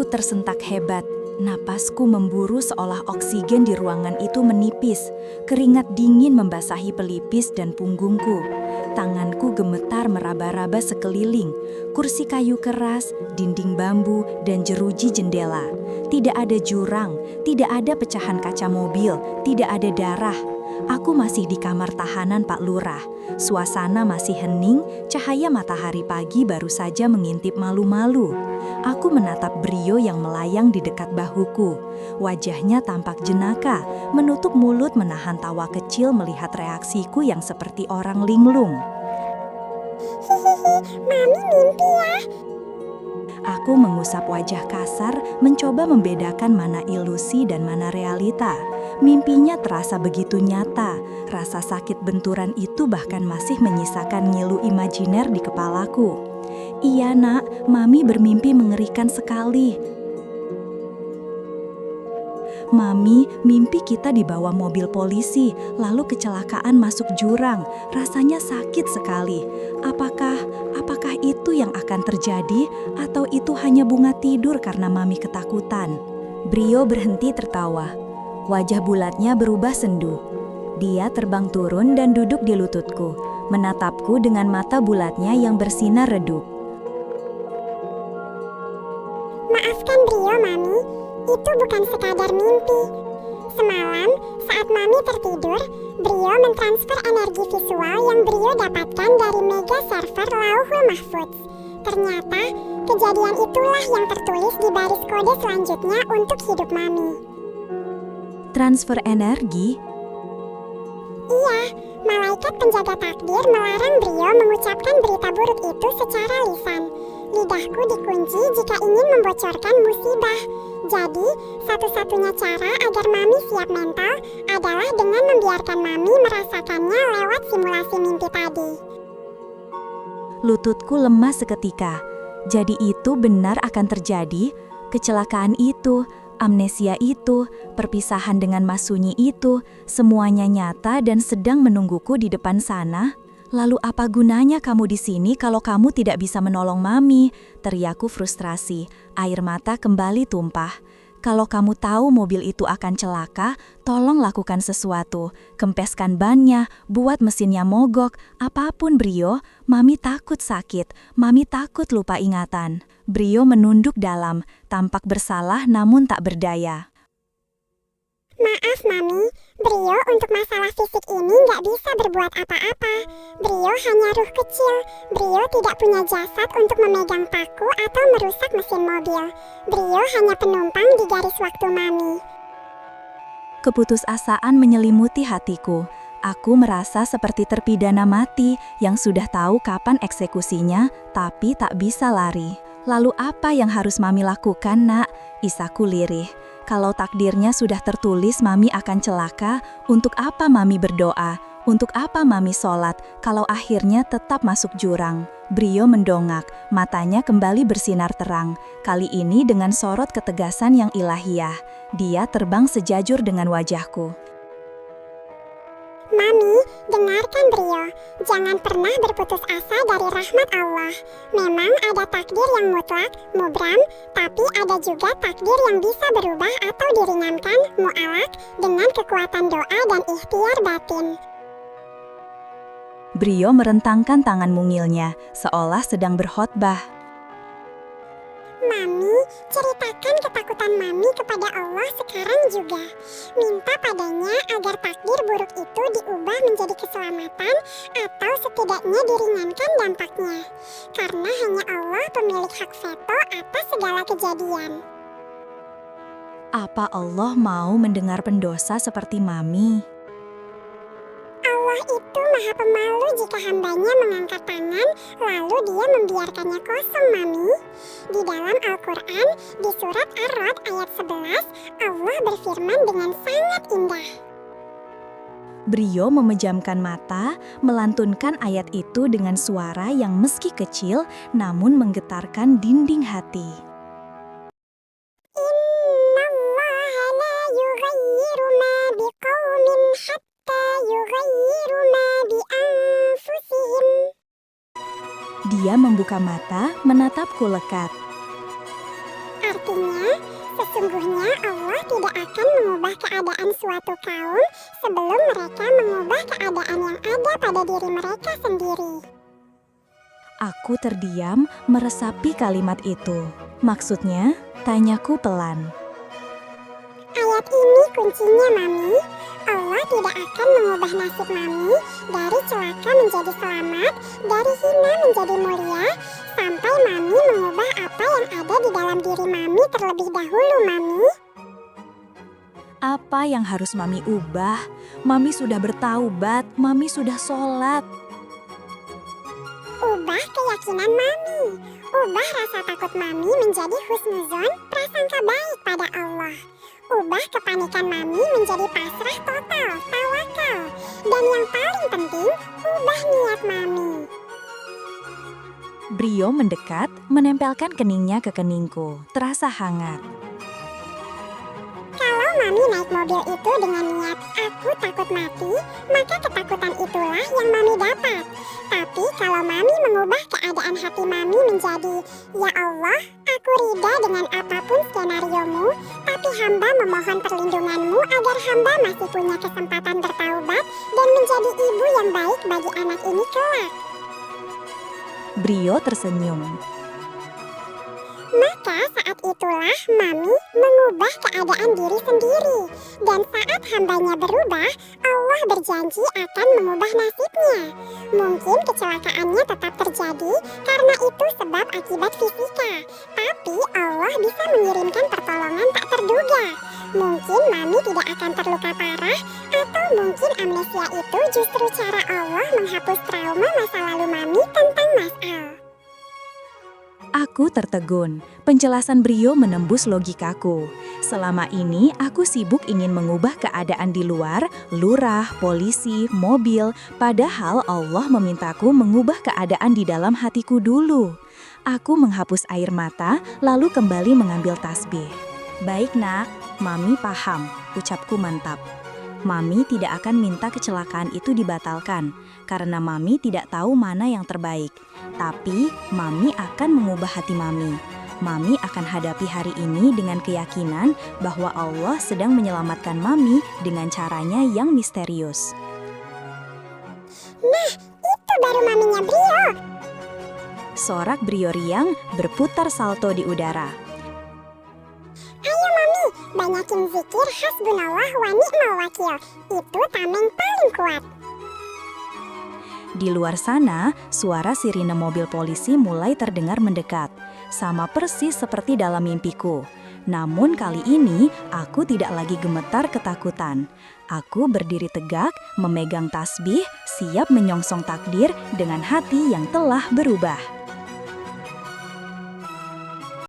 tersentak hebat. Napasku memburu seolah oksigen di ruangan itu menipis. Keringat dingin membasahi pelipis dan punggungku. Tanganku gemetar meraba-raba sekeliling. Kursi kayu keras, dinding bambu, dan jeruji jendela. Tidak ada jurang, tidak ada pecahan kaca mobil, tidak ada darah. Aku masih di kamar tahanan Pak Lurah. Suasana masih hening, cahaya matahari pagi baru saja mengintip malu-malu. Aku menatap Brio yang melayang di dekat bahuku. Wajahnya tampak jenaka, menutup mulut menahan tawa kecil melihat reaksiku yang seperti orang linglung. Hihihi, Mami mimpi ya. Aku mengusap wajah kasar, mencoba membedakan mana ilusi dan mana realita. Mimpinya terasa begitu nyata. Rasa sakit benturan itu bahkan masih menyisakan ngilu imajiner di kepalaku. Iya nak, Mami bermimpi mengerikan sekali. Mami, mimpi kita dibawa mobil polisi, lalu kecelakaan masuk jurang. Rasanya sakit sekali. Apakah itu yang akan terjadi atau itu hanya bunga tidur karena Mami ketakutan? Brio berhenti tertawa. Wajah bulatnya berubah sendu. Dia terbang turun dan duduk di lututku, menatapku dengan mata bulatnya yang bersinar redup. Maafkan Brio, Mami. Itu bukan sekadar mimpi. Semalam, saat Mami tertidur, Brio mentransfer energi visual yang Brio dapatkan dari mega server Lauhul Mahfudz. Ternyata, kejadian itulah yang tertulis di baris kode selanjutnya untuk hidup Mami. Transfer energi? Iya, malaikat penjaga takdir melarang Brio mengucapkan berita buruk itu secara lisan. Lidahku dikunci jika ingin membocorkan musibah. Jadi, satu-satunya cara agar Mami siap mental adalah dengan membiarkan Mami merasakannya lewat simulasi mimpi tadi. Lututku lemas seketika. Jadi itu benar akan terjadi? Kecelakaan itu, amnesia itu, perpisahan dengan Mas Sunyi itu, semuanya nyata dan sedang menungguku di depan sana? Lalu apa gunanya kamu di sini kalau kamu tidak bisa menolong Mami? Teriakku frustrasi, air mata kembali tumpah. Kalau kamu tahu mobil itu akan celaka, tolong lakukan sesuatu. Kempeskan bannya, buat mesinnya mogok, apapun Brio. Mami takut sakit, Mami takut lupa ingatan. Brio menunduk dalam, tampak bersalah namun tak berdaya. Maaf Mami, Brio untuk masalah fisik ini nggak bisa berbuat apa-apa. Brio hanya ruh kecil. Brio tidak punya jasad untuk memegang paku atau merusak mesin mobil. Brio hanya penumpang di garis waktu Mami. Keputusasaan menyelimuti hatiku. Aku merasa seperti terpidana mati yang sudah tahu kapan eksekusinya, tapi tak bisa lari. Lalu apa yang harus Mami lakukan, nak? Isaku lirih. Kalau takdirnya sudah tertulis Mami akan celaka, untuk apa Mami berdoa? Untuk apa Mami sholat kalau akhirnya tetap masuk jurang? Brio mendongak, matanya kembali bersinar terang. Kali ini dengan sorot ketegasan yang ilahiyah. Dia terbang sejajur dengan wajahku. Mami, dengarkan Brio. Jangan pernah berputus asa dari rahmat Allah. Memang ada takdir yang mutlak, mubram, tapi ada juga takdir yang bisa berubah atau diringankan, mu'alak, dengan kekuatan doa dan ikhtiar batin. Brio merentangkan tangan mungilnya, seolah sedang berkhotbah. Mami, ceritakan ketakutan Mami kepada Allah sekarang juga. Minta padanya agar takdir buruk itu diubah menjadi keselamatan atau setidaknya diringankan dampaknya. Karena hanya Allah pemilik hak veto atas segala kejadian. Apa Allah mau mendengar pendosa seperti Mami? Allah itu maha pemalu jika hambanya mengangkat tangan lalu dia membiarkannya kosong, Mami. Di dalam Al-Quran, di surat Ar-Rod ayat 11, Allah berfirman dengan sangat indah. Brio memejamkan mata, melantunkan ayat itu dengan suara yang meski kecil namun menggetarkan dinding hati. Innallaha la yughayyiru ma biqaumin hatta yughayyiru ma bi anfusihim. Dia membuka mata, menatapku lekat. Artinya, sesungguhnya Allah tidak akan mengubah keadaan suatu kaum sebelum mereka mengubah keadaan yang ada pada diri mereka sendiri. Aku terdiam meresapi kalimat itu. Maksudnya, tanyaku pelan. Ayat ini kuncinya, Mami. Allah tidak akan mengubah nasib Mami dari celaka menjadi selamat, dari hina menjadi mulia, sampai Mami mengubah apa yang ada di dalam diri Mami terlebih dahulu, Mami. Apa yang harus Mami ubah? Mami sudah bertaubat, Mami sudah sholat. Ubah keyakinan Mami. Ubah rasa takut Mami menjadi husnuzon, prasangka baik pada Allah. Ubah kepanikan Mami menjadi pasrah total, tawakal. Dan yang paling penting, ubah niat Mami. Brio mendekat, menempelkan keningnya ke keningku. Terasa hangat. Kalau Mami naik mobil itu dengan niat aku takut mati, maka ketakutan itulah yang Mami dapat. Tapi kalau Mami mengubah keadaan hati Mami menjadi, ya Allah, aku ridha dengan apapun skenariomu, tapi hamba memohon perlindunganmu agar hamba masih punya kesempatan bertaubat dan menjadi ibu yang baik bagi anak ini kelak. Brio tersenyum. Maka saat itulah Mami mengubah keadaan diri sendiri. Dan saat hambanya berubah, Allah berjanji akan mengubah nasibnya. Mungkin kecelakaannya tetap terjadi karena itu sebab akibat fisika. Tapi Allah bisa mengirimkan pertolongan tak terduga. Mungkin Mami tidak akan terluka parah, atau mungkin amnesia itu justru cara Allah menghapus trauma masa lalu Mami tentang Mas Al. Aku tertegun. Penjelasan Brio menembus logikaku. Selama ini aku sibuk ingin mengubah keadaan di luar, lurah, polisi, mobil, padahal Allah memintaku mengubah keadaan di dalam hatiku dulu. Aku menghapus air mata, lalu kembali mengambil tasbih. Baik nak, Mami paham, ucapku mantap. Mami tidak akan minta kecelakaan itu dibatalkan, karena Mami tidak tahu mana yang terbaik. Tapi, Mami akan mengubah hati Mami. Mami akan hadapi hari ini dengan keyakinan bahwa Allah sedang menyelamatkan Mami dengan caranya yang misterius. Nah, itu baru Maminya Brio. Sorak Brio riang berputar salto di udara. Ayo Mami, banyakin zikir hasbunallah wa ni'mal wakil. Itu tameng paling kuat. Di luar sana, suara sirine mobil polisi mulai terdengar mendekat. Sama persis seperti dalam mimpiku. Namun kali ini, aku tidak lagi gemetar ketakutan. Aku berdiri tegak, memegang tasbih, siap menyongsong takdir dengan hati yang telah berubah.